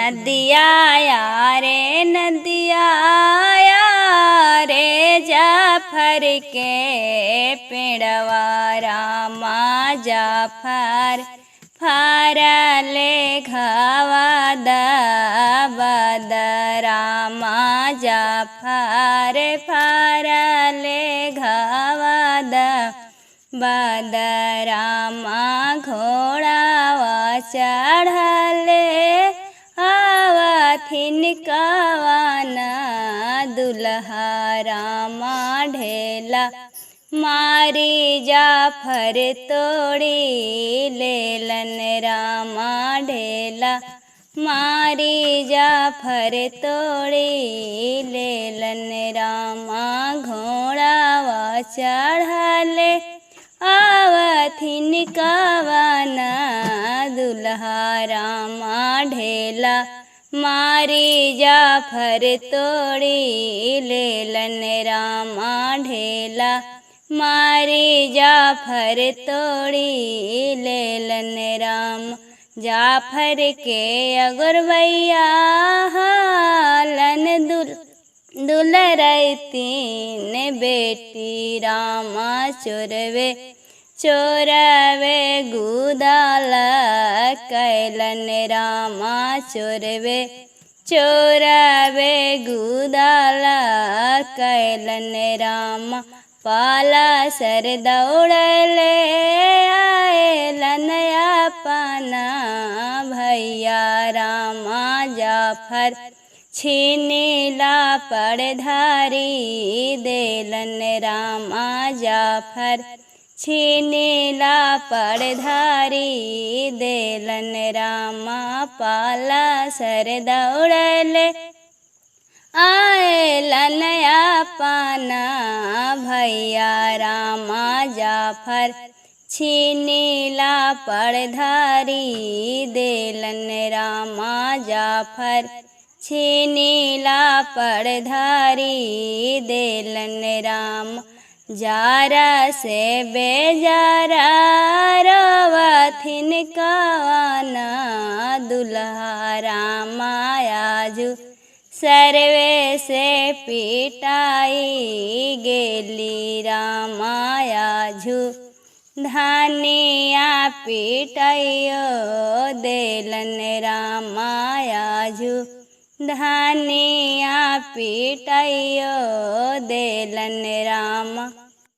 नदिया रे नदिया रे जाफर के पेड़वा रामा जाफर फारले घावा दबद रामा जाफर फारले घावा दबद रामा घोड़ावा चढ़ले आवथिन कवाना दुल्हा रामा ढेला मारी जाफर तोड़ी लेलन रामा ढेला मारी जाफर तोड़ी लेलन रामा घोड़ावा चढ़ले आवथिन कवाना दुल्हा रामा ढेला मारी जाफर तोड़ी लेलन रामा ढेला मारी जाफर तोड़ी लेलन राम जाफर के अगुरवैया हालन दुलरतीन बेटी रामा चोरवे चोरवे गुदाल कैलन रामा चोरवे चोरवे गुदाल कैलन रामा पाला सर दौड़ले आएलन अपना भैया रामा जाफर छीनीला पड़धारी देलन रामा जाफर छीनीला पड़धारी देलन रामा पाला सर दौड़ले आएलन अपना भैया रामा जाफर छीनीला पड़धारी देलन रामा जाफर छीनीला पड़धारी देलन राम जारा से बेजारा रवथिन कवाना दुल्हा रामा आजू सर्वे से पिटाई गेली रामा आजू धानिया पिटाइयो देलन रामा आजू धानिया पिटाइयो देलन रामा।